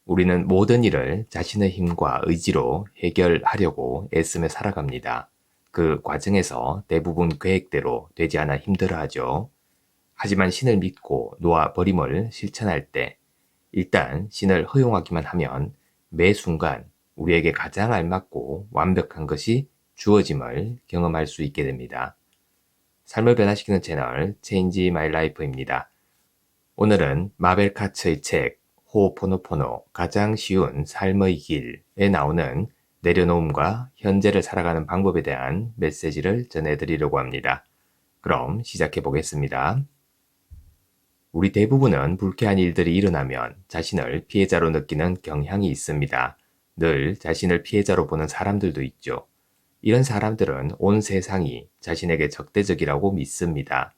우리는 모든 일을 자신의 힘과 의지로 해결하려고 애쓰며 살아갑니다. 그 과정에서 대부분 계획대로 되지 않아 힘들어하죠. 하지만 신을 믿고 놓아버림을 실천할 때 일단 신을 허용하기만 하면 매 순간 우리에게 가장 알맞고 완벽한 것이 주어짐을 경험할 수 있게 됩니다. 삶을 변화시키는 채널 Change My Life입니다. 오늘은 마벨 카츠의 책 호oponopono 가장 쉬운 삶의 길에 나오는 내려놓음과 현재를 살아가는 방법에 대한 메시지를 전해드리려고 합니다. 그럼 시작해 보겠습니다. 우리 대부분은 불쾌한 일들이 일어나면 자신을 피해자로 느끼는 경향이 있습니다. 늘 자신을 피해자로 보는 사람들도 있죠. 이런 사람들은 온 세상이 자신에게 적대적이라고 믿습니다.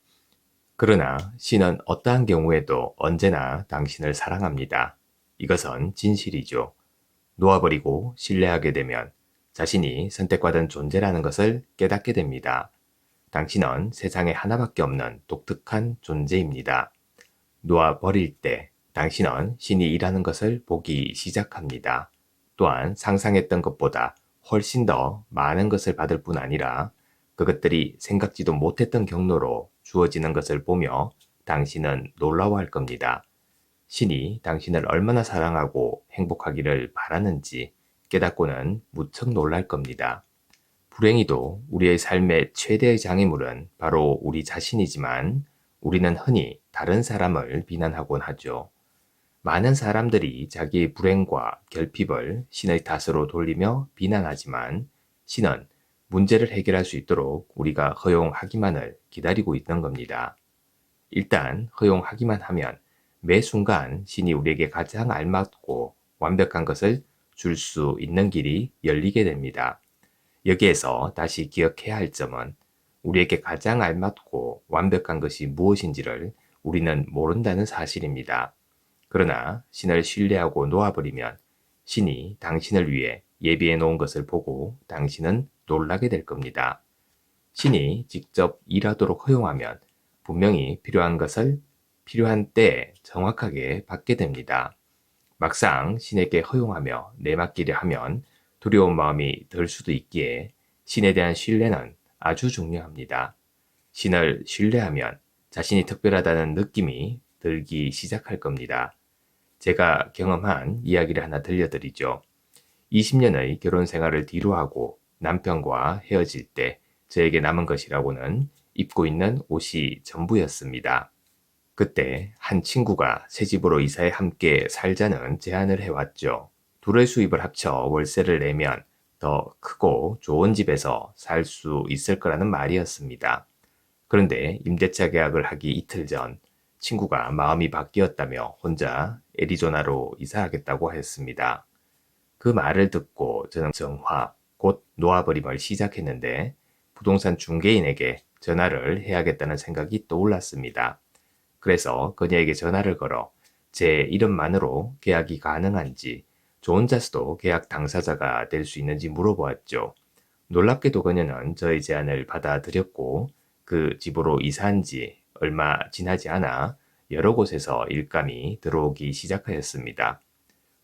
그러나 신은 어떠한 경우에도 언제나 당신을 사랑합니다. 이것은 진실이죠. 놓아버리고 신뢰하게 되면 자신이 선택받은 존재라는 것을 깨닫게 됩니다. 당신은 세상에 하나밖에 없는 독특한 존재입니다. 놓아버릴 때 당신은 신이 일하는 것을 보기 시작합니다. 또한 상상했던 것보다 훨씬 더 많은 것을 받을 뿐 아니라 그것들이 생각지도 못했던 경로로 주어지는 것을 보며 당신은 놀라워할 겁니다. 신이 당신을 얼마나 사랑하고 행복하기를 바라는지 깨닫고는 무척 놀랄 겁니다. 불행히도 우리의 삶의 최대의 장애물은 바로 우리 자신이지만 우리는 흔히 다른 사람을 비난하곤 하죠. 많은 사람들이 자기의 불행과 결핍을 신의 탓으로 돌리며 비난하지만 신은 문제를 해결할 수 있도록 우리가 허용하기만을 기다리고 있는 겁니다. 일단 허용하기만 하면 매 순간 신이 우리에게 가장 알맞고 완벽한 것을 줄 수 있는 길이 열리게 됩니다. 여기에서 다시 기억해야 할 점은 우리에게 가장 알맞고 완벽한 것이 무엇인지를 우리는 모른다는 사실입니다. 그러나 신을 신뢰하고 놓아버리면 신이 당신을 위해 예비해 놓은 것을 보고 당신은 놀라게 될 겁니다. 신이 직접 일하도록 허용하면 분명히 필요한 것을 필요한 때에 정확하게 받게 됩니다. 막상 신에게 허용하며 내맡기려 하면 두려운 마음이 들 수도 있기에 신에 대한 신뢰는 아주 중요합니다. 신을 신뢰하면 자신이 특별하다는 느낌이 들기 시작할 겁니다. 제가 경험한 이야기를 하나 들려드리죠. 20년의 결혼 생활을 뒤로하고 남편과 헤어질 때 저에게 남은 것이라고는 입고 있는 옷이 전부였습니다. 그때 한 친구가 새 집으로 이사해 함께 살자는 제안을 해왔죠. 둘의 수입을 합쳐 월세를 내면 더 크고 좋은 집에서 살 수 있을 거라는 말이었습니다. 그런데 임대차 계약을 하기 이틀 전 친구가 마음이 바뀌었다며 혼자 애리조나로 이사하겠다고 했습니다. 그 말을 듣고 저는 정화, 곧 놓아버림을 시작했는데 부동산 중개인에게 전화를 해야겠다는 생각이 떠올랐습니다. 그래서 그녀에게 전화를 걸어 제 이름만으로 계약이 가능한지, 저 혼자서도 계약 당사자가 될 수 있는지 물어보았죠. 놀랍게도 그녀는 저의 제안을 받아들였고 그 집으로 이사한 지 얼마 지나지 않아 여러 곳에서 일감이 들어오기 시작하였습니다.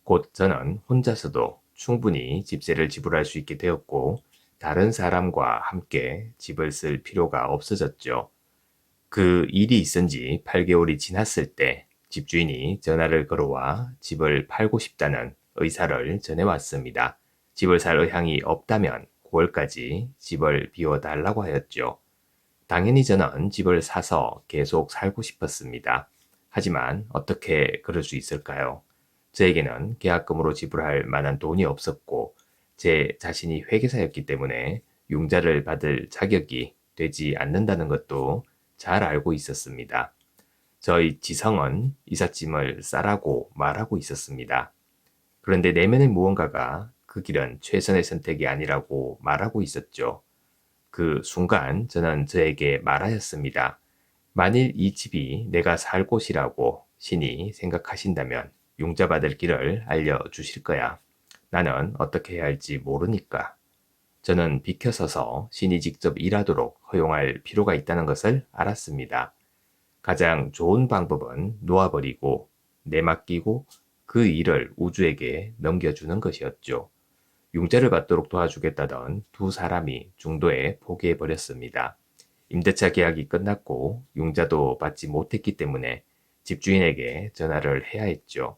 곧 저는 혼자서도 충분히 집세를 지불할 수 있게 되었고 다른 사람과 함께 집을 쓸 필요가 없어졌죠. 그 일이 있은 지 8개월이 지났을 때 집주인이 전화를 걸어와 집을 팔고 싶다는 의사를 전해왔습니다. 집을 살 의향이 없다면 9월까지 집을 비워달라고 하였죠. 당연히 저는 집을 사서 계속 살고 싶었습니다. 하지만 어떻게 그럴 수 있을까요? 저에게는 계약금으로 지불할 만한 돈이 없었고 제 자신이 회계사였기 때문에 융자를 받을 자격이 되지 않는다는 것도 잘 알고 있었습니다. 저희 지성은 이삿짐을 싸라고 말하고 있었습니다. 그런데 내면의 무언가가 그 길은 최선의 선택이 아니라고 말하고 있었죠. 그 순간 저는 저에게 말하였습니다. 만일 이 집이 내가 살 곳이라고 신이 생각하신다면 융자받을 길을 알려주실 거야. 나는 어떻게 해야 할지 모르니까. 저는 비켜서서 신이 직접 일하도록 허용할 필요가 있다는 것을 알았습니다. 가장 좋은 방법은 놓아버리고 내맡기고 그 일을 우주에게 넘겨주는 것이었죠. 융자를 받도록 도와주겠다던 두 사람이 중도에 포기해버렸습니다. 임대차 계약이 끝났고 융자도 받지 못했기 때문에 집주인에게 전화를 해야 했죠.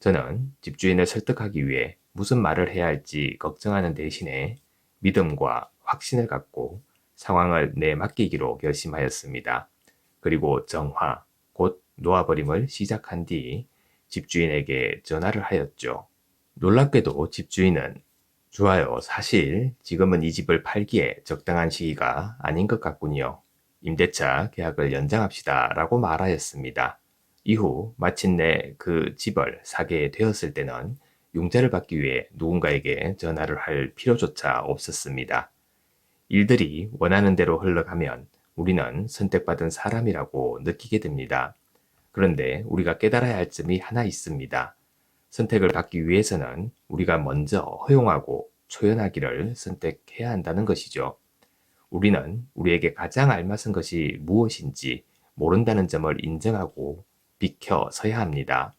저는 집주인을 설득하기 위해 무슨 말을 해야 할지 걱정하는 대신에 믿음과 확신을 갖고 상황을 내맡기기로 결심하였습니다. 그리고 정화, 곧 놓아버림을 시작한 뒤 집주인에게 전화를 하였죠. 놀랍게도 집주인은 좋아요. 사실 지금은 이 집을 팔기에 적당한 시기가 아닌 것 같군요. 임대차 계약을 연장합시다 라고 말하였습니다. 이후 마침내 그 집을 사게 되었을 때는 융자를 받기 위해 누군가에게 전화를 할 필요조차 없었습니다. 일들이 원하는 대로 흘러가면 우리는 선택받은 사람이라고 느끼게 됩니다. 그런데 우리가 깨달아야 할 점이 하나 있습니다. 선택을 받기 위해서는 우리가 먼저 허용하고 초연하기를 선택해야 한다는 것이죠. 우리는 우리에게 가장 알맞은 것이 무엇인지 모른다는 점을 인정하고 비켜 서야 합니다.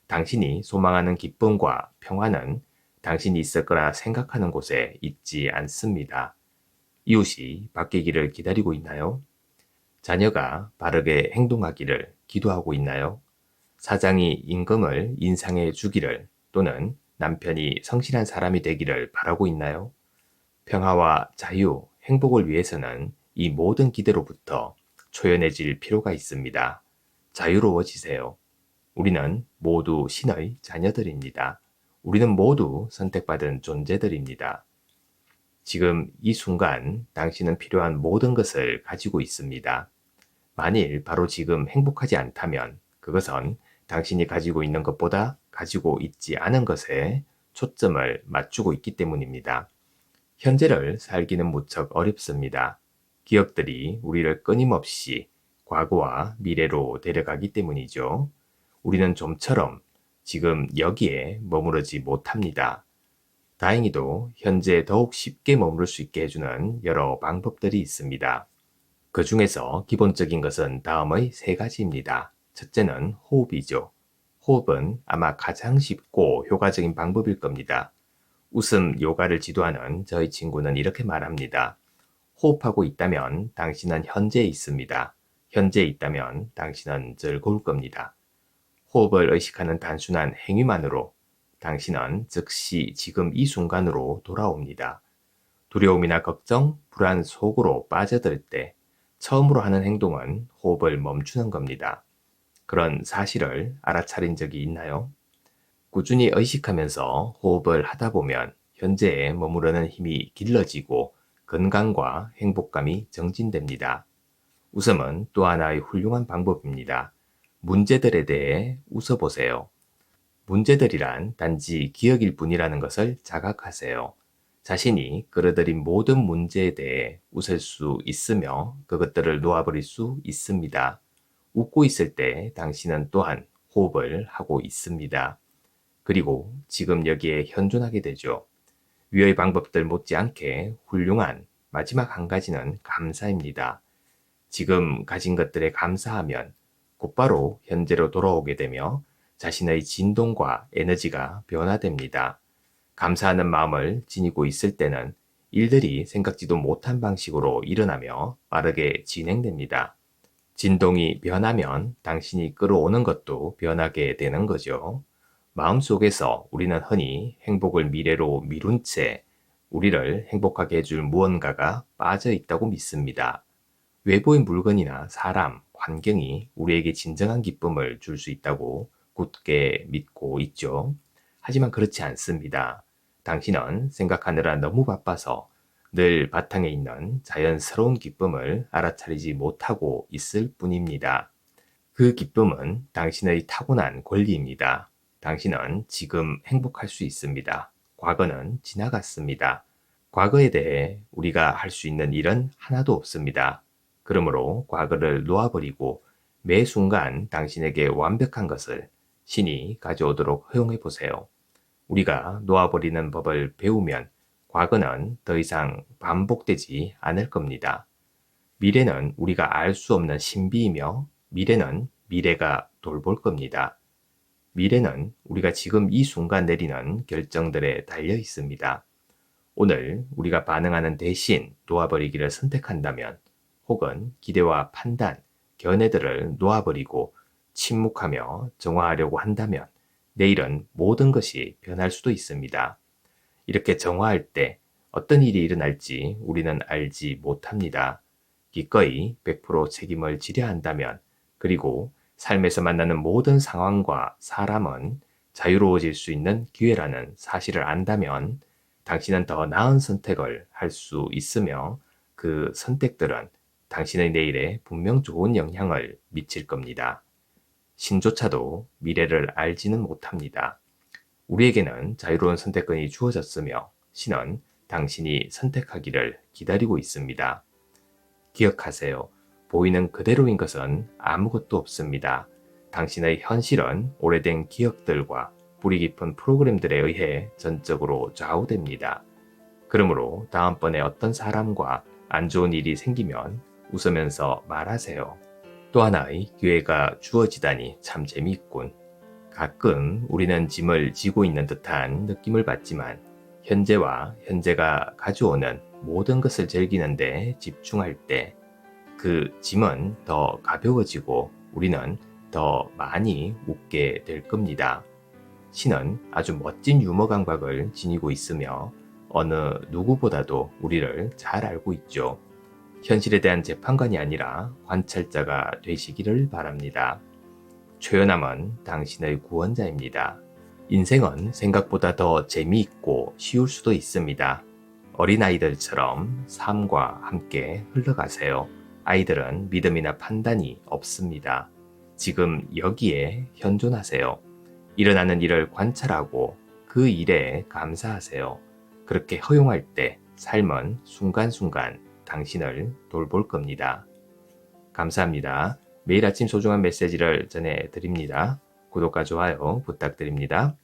당신이 소망하는 기쁨과 평화는 당신이 있을 거라 생각하는 곳에 있지 않습니다. 이웃이 바뀌기를 기다리고 있나요? 자녀가 바르게 행동하기를 기도하고 있나요? 사장이 임금을 인상해 주기를 또는 남편이 성실한 사람이 되기를 바라고 있나요? 평화와 자유, 행복을 위해서는 이 모든 기대로부터 초연해질 필요가 있습니다. 자유로워지세요. 우리는 모두 신의 자녀들입니다. 우리는 모두 선택받은 존재들입니다. 지금 이 순간 당신은 필요한 모든 것을 가지고 있습니다. 만일 바로 지금 행복하지 않다면 그것은 당신이 가지고 있는 것보다 가지고 있지 않은 것에 초점을 맞추고 있기 때문입니다. 현재를 살기는 무척 어렵습니다. 기억들이 우리를 끊임없이 과거와 미래로 데려가기 때문이죠. 우리는 좀처럼 지금 여기에 머무르지 못합니다. 다행히도 현재 더욱 쉽게 머무를 수 있게 해주는 여러 방법들이 있습니다. 그 중에서 기본적인 것은 다음의 세 가지입니다. 첫째는 호흡이죠. 호흡은 아마 가장 쉽고 효과적인 방법일 겁니다. 웃음 요가를 지도하는 저희 친구는 이렇게 말합니다. 호흡하고 있다면 당신은 현재에 있습니다. 현재에 있다면 당신은 즐거울 겁니다. 호흡을 의식하는 단순한 행위만으로 당신은 즉시 지금 이 순간으로 돌아옵니다. 두려움이나 걱정, 불안 속으로 빠져들 때 처음으로 하는 행동은 호흡을 멈추는 겁니다. 그런 사실을 알아차린 적이 있나요? 꾸준히 의식하면서 호흡을 하다 보면 현재에 머무르는 힘이 길러지고 건강과 행복감이 정진됩니다. 웃음은 또 하나의 훌륭한 방법입니다. 문제들에 대해 웃어보세요. 문제들이란 단지 기억일 뿐이라는 것을 자각하세요. 자신이 끌어들인 모든 문제에 대해 웃을 수 있으며 그것들을 놓아버릴 수 있습니다. 웃고 있을 때 당신은 또한 호흡을 하고 있습니다. 그리고 지금 여기에 현존하게 되죠. 위의 방법들 못지않게 훌륭한 마지막 한 가지는 감사입니다. 지금 가진 것들에 감사하면 곧바로 현재로 돌아오게 되며 자신의 진동과 에너지가 변화됩니다. 감사하는 마음을 지니고 있을 때는 일들이 생각지도 못한 방식으로 일어나며 빠르게 진행됩니다. 진동이 변하면 당신이 끌어오는 것도 변하게 되는 거죠. 마음속에서 우리는 흔히 행복을 미래로 미룬 채 우리를 행복하게 해줄 무언가가 빠져 있다고 믿습니다. 외부의 물건이나 사람, 환경이 우리에게 진정한 기쁨을 줄 수 있다고 굳게 믿고 있죠. 하지만 그렇지 않습니다. 당신은 생각하느라 너무 바빠서 늘 바탕에 있는 자연스러운 기쁨을 알아차리지 못하고 있을 뿐입니다. 그 기쁨은 당신의 타고난 권리입니다. 당신은 지금 행복할 수 있습니다. 과거는 지나갔습니다. 과거에 대해 우리가 할 수 있는 일은 하나도 없습니다. 그러므로 과거를 놓아버리고 매 순간 당신에게 완벽한 것을 신이 가져오도록 허용해 보세요. 우리가 놓아버리는 법을 배우면 과거는 더 이상 반복되지 않을 겁니다. 미래는 우리가 알 수 없는 신비이며 미래는 미래가 돌볼 겁니다. 미래는 우리가 지금 이 순간 내리는 결정들에 달려 있습니다. 오늘 우리가 반응하는 대신 놓아버리기를 선택한다면, 혹은 기대와 판단, 견해들을 놓아버리고 침묵하며 정화하려고 한다면 내일은 모든 것이 변할 수도 있습니다. 이렇게 정화할 때 어떤 일이 일어날지 우리는 알지 못합니다. 기꺼이 100% 책임을 지려야 한다면, 그리고 삶에서 만나는 모든 상황과 사람은 자유로워질 수 있는 기회라는 사실을 안다면 당신은 더 나은 선택을 할 수 있으며 그 선택들은 당신의 내일에 분명 좋은 영향을 미칠 겁니다. 신조차도 미래를 알지는 못합니다. 우리에게는 자유로운 선택권이 주어졌으며 신은 당신이 선택하기를 기다리고 있습니다. 기억하세요. 보이는 그대로인 것은 아무것도 없습니다. 당신의 현실은 오래된 기억들과 뿌리 깊은 프로그램들에 의해 전적으로 좌우됩니다. 그러므로 다음번에 어떤 사람과 안 좋은 일이 생기면 웃으면서 말하세요. 또 하나의 기회가 주어지다니 참 재미있군. 가끔 우리는 짐을 지고 있는 듯한 느낌을 받지만 현재와 현재가 가져오는 모든 것을 즐기는데 집중할 때 그 짐은 더 가벼워지고 우리는 더 많이 웃게 될 겁니다. 신은 아주 멋진 유머 감각을 지니고 있으며 어느 누구보다도 우리를 잘 알고 있죠. 현실에 대한 재판관이 아니라 관찰자가 되시기를 바랍니다. 최연함은 당신의 구원자입니다. 인생은 생각보다 더 재미있고 쉬울 수도 있습니다. 어린아이들처럼 삶과 함께 흘러가세요. 아이들은 믿음이나 판단이 없습니다. 지금 여기에 현존하세요. 일어나는 일을 관찰하고 그 일에 감사하세요. 그렇게 허용할 때 삶은 순간순간 당신을 돌볼 겁니다. 감사합니다. 매일 아침 소중한 메시지를 전해드립니다. 구독과 좋아요 부탁드립니다.